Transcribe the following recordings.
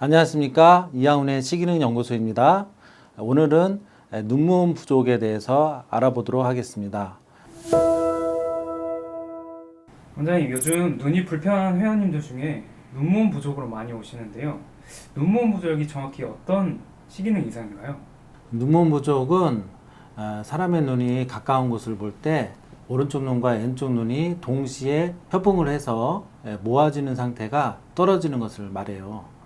안녕하십니까. 이하운의 시기능 연구소입니다. 오늘은 눈무원 부족에 대해서 알아보도록 하겠습니다. 원장님, 요즘 눈이 불편한 회원님들 중에 눈무원 부족으로 많이 오시는데요. 눈무원 부족이 정확히 어떤 시기능 이상인가요? 눈무원 부족은 사람의 눈이 가까운 곳을 볼 때 오른쪽 눈과 왼쪽 눈이 동시에 협응을 해서 모아지는 상태가 떨어지는 것을 말해요.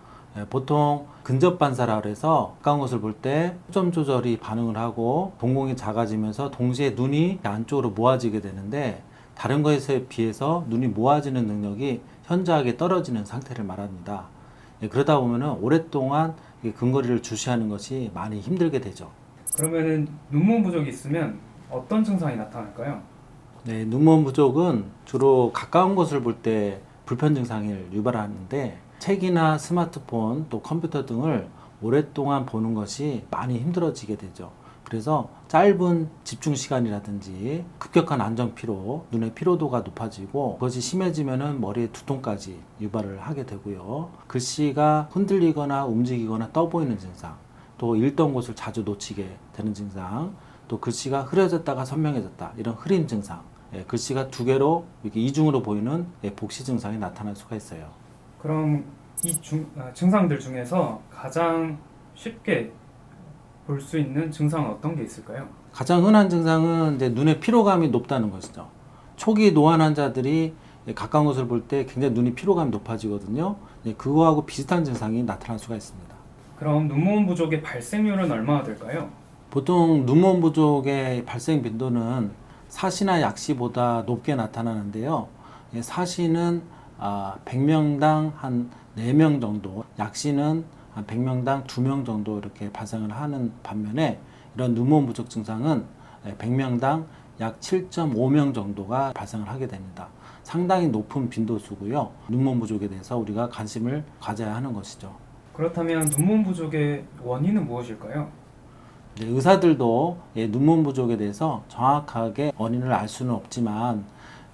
보통 근접 반사라 해서 가까운 것을 볼 때 초점 조절이 반응을 하고 동공이 작아지면서 동시에 눈이 안쪽으로 모아지게 되는데, 다른 것에 비해서 눈이 모아지는 능력이 현저하게 떨어지는 상태를 말합니다. 그러다 보면 오랫동안 근거리를 주시하는 것이 많이 힘들게 되죠. 그러면은 눈무원 부족이 있으면 어떤 증상이 나타날까요? 네, 눈먼 부족은 주로 가까운 것을 볼 때 불편 증상을 유발하는데, 책이나 스마트폰 또 컴퓨터 등을 오랫동안 보는 것이 많이 힘들어지게 되죠. 그래서 짧은 집중 시간이라든지 급격한 안정 피로, 눈의 피로도가 높아지고 그것이 심해지면은 머리에 두통까지 유발을 하게 되고요. 글씨가 흔들리거나 움직이거나 떠 보이는 증상, 또 읽던 곳을 자주 놓치게 되는 증상, 또 글씨가 흐려졌다가 선명해졌다, 이런 흐림 증상, 글씨가 두 개로 이렇게 이중으로 보이는 복시 증상이 나타날 수가 있어요. 그럼 이 증상들 중에서 가장 쉽게 볼 수 있는 증상은 어떤 게 있을까요? 가장 흔한 증상은 이제 눈의 피로감이 높다는 것이죠. 초기 노안 환자들이 가까운 것을 볼 때 굉장히 눈이 피로감이 높아지거든요. 그거하고 비슷한 증상이 나타날 수가 있습니다. 그럼 눈무원 부족의 발생률은 얼마나 될까요? 보통 눈먼 부족의 발생 빈도는 사시나 약시보다 높게 나타나는데요. 사시는 100명당 한 4명 정도, 약시는 한 100명당 2명 정도 이렇게 발생을 하는 반면에, 이런 눈먼 부족 증상은 100명당 약 7.5명 정도가 발생을 하게 됩니다. 상당히 높은 빈도수고요. 눈먼 부족에 대해서 우리가 관심을 가져야 하는 것이죠. 그렇다면 눈무원 부족의 원인은 무엇일까요? 의사들도 눈먼 부족에 대해서 정확하게 원인을 알 수는 없지만,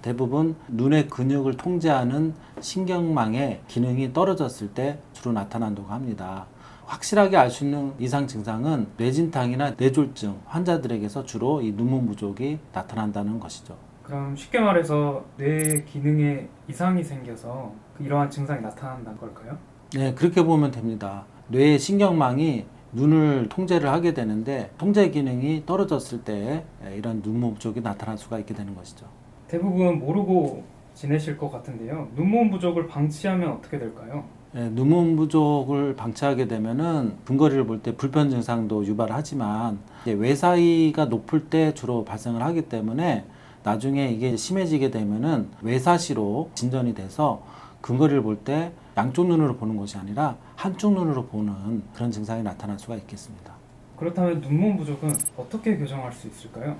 대부분 눈의 근육을 통제하는 신경망의 기능이 떨어졌을 때 주로 나타난다고 합니다. 확실하게 알 수 있는 이상 증상은 뇌진탕이나 뇌졸중 환자들에게서 주로 이 눈먼 부족이 나타난다는 것이죠. 그럼 쉽게 말해서 뇌 기능에 이상이 생겨서 이러한 증상이 나타난다는 걸까요? 네, 그렇게 보면 됩니다. 뇌의 신경망이 눈을 통제를 하게 되는데, 통제 기능이 떨어졌을 때 이런 눈먼 부족이 나타날 수가 있게 되는 것이죠. 대부분 모르고 지내실 것 같은데요. 눈무원 부족을 방치하면 어떻게 될까요? 눈먼 부족을 방치하게 되면은 근거리를 볼 때 불편 증상도 유발하지만, 외사이가 높을 때 주로 발생을 하기 때문에 나중에 이게 심해지게 되면은 외사시로 진전이 돼서 근거리를 볼 때 양쪽 눈으로 보는 것이 아니라 한쪽 눈으로 보는 그런 증상이 나타날 수가 있겠습니다. 그렇다면 눈무원 부족은 어떻게 교정할 수 있을까요?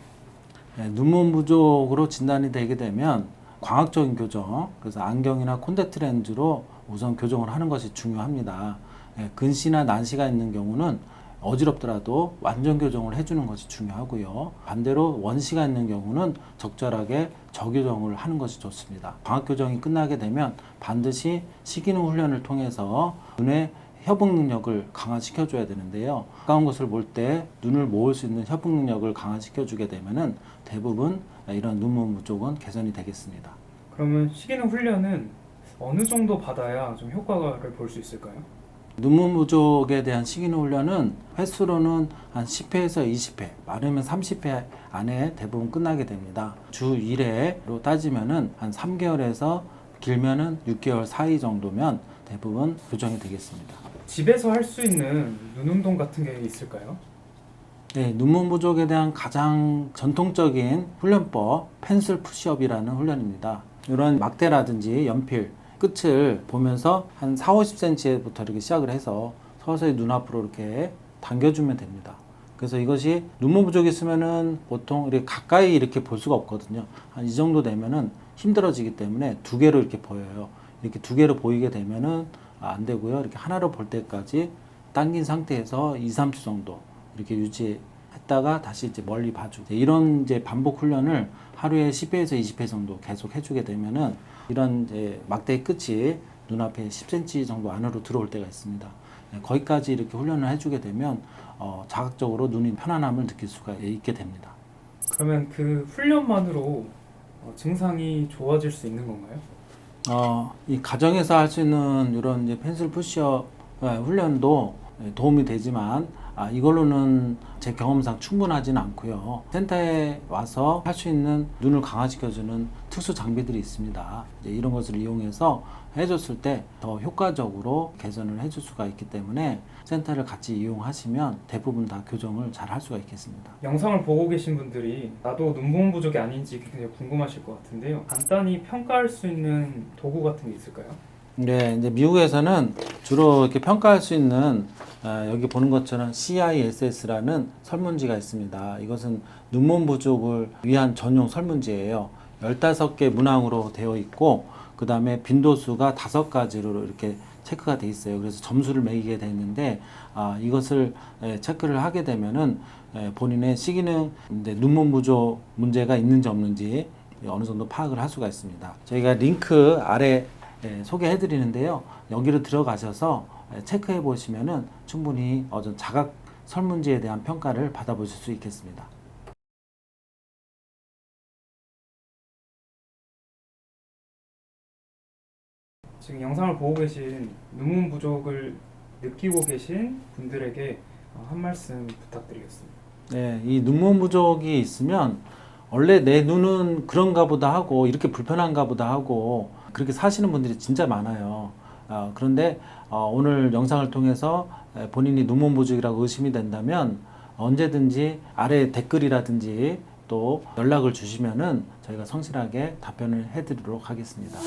눈먼 부족으로 진단이 되게 되면 광학적인 교정, 그래서 안경이나 콘택트 렌즈로 우선 교정을 하는 것이 중요합니다. 근시나 난시가 있는 경우는 어지럽더라도 완전 교정을 해주는 것이 중요하고요. 반대로 원시가 있는 경우는 적절하게 저교정을 하는 것이 좋습니다. 광학교정이 끝나게 되면 반드시 시기능 훈련을 통해서 눈의 협응 능력을 강화시켜 줘야 되는데요. 가까운 것을 볼 때 눈을 모을 수 있는 협응 능력을 강화시켜 주게 되면은 대부분 이런 눈먼 부족은 개선이 되겠습니다. 그러면 시기능 훈련은 어느 정도 받아야 좀 효과를 볼 수 있을까요? 눈먼 부족에 대한 시기능 훈련은 횟수로는 한 10회에서 20회, 많으면 30회 안에 대부분 끝나게 됩니다. 주 1회로 따지면은 한 3개월에서 길면은 6개월 사이 정도면 대부분 교정이 되겠습니다. 집에서 할 수 있는 눈 운동 같은 게 있을까요? 네, 눈먼 부족에 대한 가장 전통적인 훈련법, 펜슬 푸시업이라는 훈련입니다. 이런 막대라든지 연필 끝을 보면서 한 4, 50cm부터 이렇게 시작을 해서 서서히 눈앞으로 이렇게 당겨주면 됩니다. 그래서 이것이 눈먼 부족이 있으면은 보통 이렇게 가까이 이렇게 볼 수가 없거든요. 한 이 정도 되면은 힘들어지기 때문에 두 개로 이렇게 보여요. 이렇게 두 개로 보이게 되면은 안 되고요. 이렇게 하나로 볼 때까지 당긴 상태에서 2, 3초 정도 이렇게 유지했다가 다시 이제 멀리 봐주고, 이런 이제 반복 훈련을 하루에 10회에서 20회 정도 계속 해주게 되면은 이런 이제 막대의 끝이 눈앞에 10cm 정도 안으로 들어올 때가 있습니다. 거기까지 이렇게 훈련을 해주게 되면 자극적으로 눈이 편안함을 느낄 수가 있게 됩니다. 그러면 그 훈련만으로 증상이 좋아질 수 있는 건가요? 이 가정에서 할 수 있는 이런 이제 펜슬 푸시업 훈련도 도움이 되지만 이걸로는 제 경험상 충분하지는 않고요. 센터에 와서 할 수 있는 눈을 강화시켜주는 특수 장비들이 있습니다. 이제 이런 것을 이용해서 해줬을 때 더 효과적으로 개선을 해줄 수가 있기 때문에 센터를 같이 이용하시면 대부분 다 교정을 잘 할 수가 있겠습니다. 영상을 보고 계신 분들이 나도 눈부분 부족이 아닌지 굉장히 궁금하실 것 같은데요. 간단히 평가할 수 있는 도구 같은 게 있을까요? 네, 이제 미국에서는 주로 이렇게 평가할 수 있는 여기 보는 것처럼 CISS라는 설문지가 있습니다. 이것은 눈몸 부족을 위한 전용 설문지예요. 15개 문항으로 되어 있고 그 다음에 빈도수가 5가지로 이렇게 체크가 돼 있어요. 그래서 점수를 매기게 돼 있는데 이것을 체크를 하게 되면은 본인의 시기능 눈몸 부족 문제가 있는지 없는지 어느 정도 파악을 할 수가 있습니다. 저희가 링크 아래 소개해 드리는데요. 여기로 들어가셔서 체크해 보시면은 충분히 자각 설문지에 대한 평가를 받아보실 수 있겠습니다. 지금 영상을 보고 계신 눈문 부족을 느끼고 계신 분들에게 한 말씀 부탁드리겠습니다. 네, 이 눈몸 부족이 있으면 원래 내 눈은 그런가 보다 하고 이렇게 불편한가 보다 하고 그렇게 사시는 분들이 진짜 많아요. 그런데 오늘 영상을 통해서 본인이 눈몸 부족이라고 의심이 된다면 언제든지 아래 댓글이라든지 또 연락을 주시면은 저희가 성실하게 답변을 해드리도록 하겠습니다.